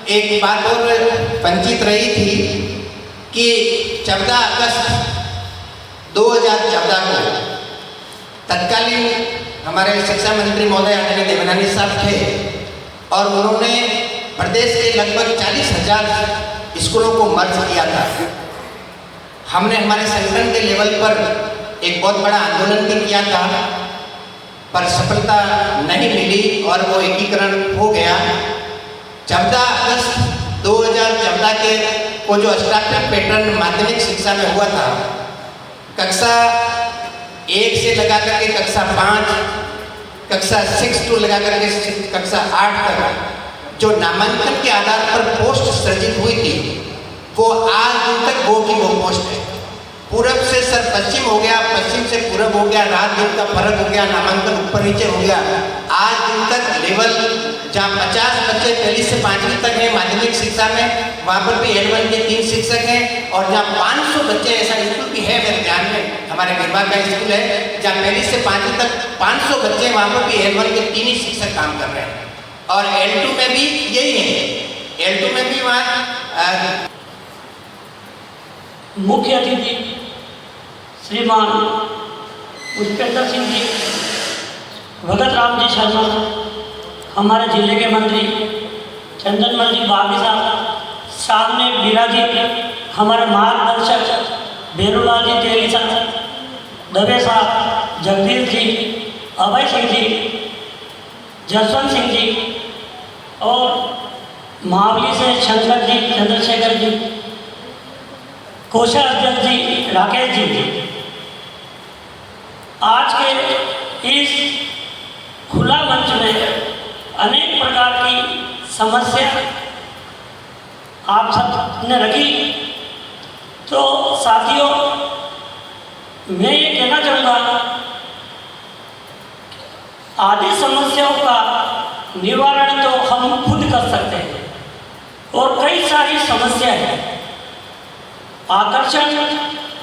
एक बात और पंचित रही थी कि 14 अगस्त 2014 को तत्कालीन हमारे शिक्षा मंत्री महोदय आदरणीय देवनानी साहब थे और उन्होंने प्रदेश के लगभग 40,000 स्कूलों को मर्ज किया था। हमने हमारे संगठन के लेवल पर एक बहुत बड़ा आंदोलन भी किया था, पर सफलता नहीं मिली और वो एकीकरण हो गया। 14 अगस्त 2014 के को जो स्टार्टअप पैटर्न माध्यमिक शिक्षा में हुआ था, कक्षा 1 से लगा करके कक्षा 5, कक्षा 6 to लगा करके कक्षा 8 तक जो नामांकन के आधार पर पोस्ट सृजित हुई थी वो आज दिन तक वो की वो पोस्ट है। पूरब से सर पश्चिम हो गया, पश्चिम से पूरब हो गया, रात दिन का फर्क हो गया, नामांकन ऊपर नीचे हो गया। आज दिन तक लेवल जहाँ 50 बच्चे 1 से 5वीं तक हैं माध्यमिक शिक्षा में, वहाँ पर भी L1 के 3 शिक्षक हैं और जहाँ 500 बच्चे, ऐसा स्कूल भी है मेरे ध्यान में, हमारे विभाग का स्कूल है जहाँ 1 से 5वीं तक 500 बच्चे, वहाँ पर भी L1 के 3 ही शिक्षक काम कर रहे हैं और L2 में भी यही है। L2 में भी वहाँ मुख्य अतिथि श्रीमान पुष्पेंद्र सिंह जी, भगत राम जी शर्मा, हमारे जिले के मंत्री चंदनमल जी बागी साहब, सामने विराजित हमारे मार्गदर्शक बेरूलाल जी तेली साहब, दबे साहब, जगदीश जी, अभय सिंह जी, जसवंत सिंह जी और महावली से शंकर जी, चंद्रशेखर जी, कोषा अध्यक्ष जी, राकेश जी। आज के इस खुला मंच में अनेक प्रकार की समस्या आप सब ने रखी, तो साथियों मैं ये कहना चाहूँगा, आदि समस्याओं का निवारण तो हम खुद कर सकते हैं और कई सारी समस्याएं हैं। आकर्षण,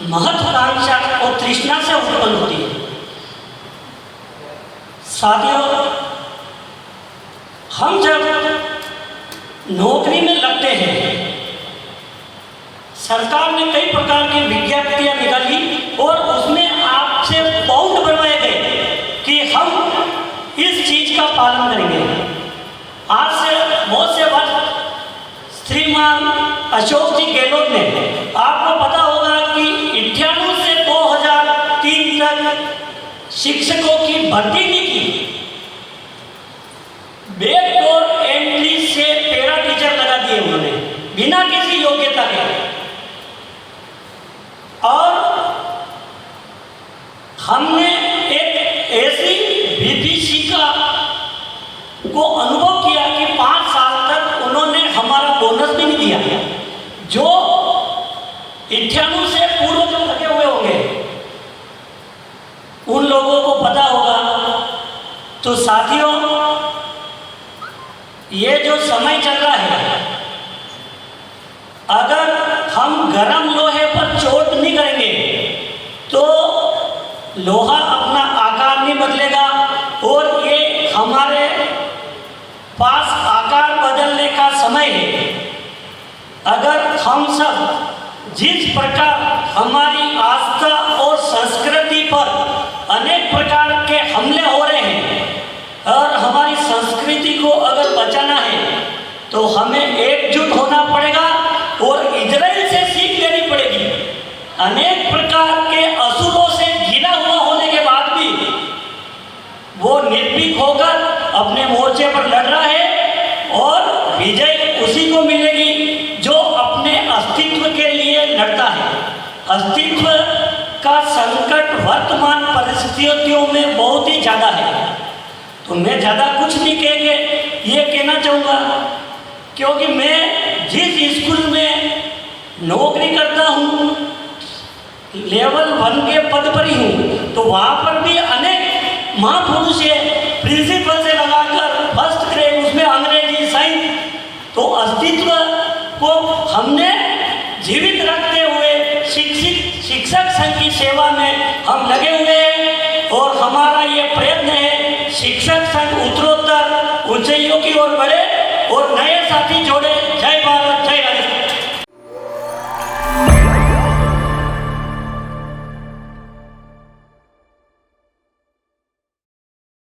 महत्वाकांक्षा और तृष्णा से उत्पन्न होती है। साथियों, हम जब नौकरी में लगते हैं, सरकार ने कई प्रकार की विज्ञप्तियां निकाली और उसमें आपसे बाउंड बनवाए गए कि हम इस चीज का पालन करेंगे। आज से बहुत से वर्ष श्रीमान अशोक जी गहलोत ने, आपको पता होगा कि 98 से 2003 तक शिक्षकों की भर्ती नहीं की, बैकडोर एंट्री से पैरा टीचर लगा दिए उन्होंने बिना किसी योग्यता के। और हमने एक ऐसी विभीषिका को अनुभव किया कि 5 साल तक उन्होंने हमारा बोनस भी नहीं दिया। जो 98 से पूर्व जो लगे हुए होंगे उन लोगों को पता होगा। तो साथियों, ये जो समय चल रहा है, अगर हम गर्म लोहे पर चोट नहीं करेंगे तो लोहा अपना आकार नहीं बदलेगा और ये हमारे पास आकार बदलने का समय है। अगर हम सब जिस प्रकार हमारी आस्था और संस्कृति पर अनेक प्रकार के हमले हो रहे हैं और हमारी संस्कृति को अगर बचाना है तो हमें एकजुट होना पड़ेगा और इजराइल से सीख लेनी पड़ेगी। अनेक प्रकार के असुरों से घिरा हुआ होने के बाद भी वो निर्भीक होकर अपने मोर्चे पर लड़ रहा है और विजय उसी को मिलेगी जो अपने अस्तित्व के लिए लड़ता है। अस्तित्व का संकट वर्तमान परिस्थितियों में बहुत ही ज़्यादा है। तो मैं ज़्यादा कुछ नहीं कह के ये कहना चाहूँगा, क्योंकि मैं जिस स्कूल में नौकरी करता हूँ, लेवल 1 के पद पर ही हूँ, तो वहाँ पर भी अनेक महापुरुष है, प्रिंसिपल से लगाकर फर्स्ट ग्रेड उसमें अंग्रेजी साइंस। तो अस्तित्व को हमने जीवित रखते हुए शिक्षक संघ की सेवा में हम लगे हुए हैं और हमारा ये प्रयत्न है शिक्षक संघ उत्तरोत्तर ऊंचाइयों की ओर बढ़े और नए साथी जोड़े।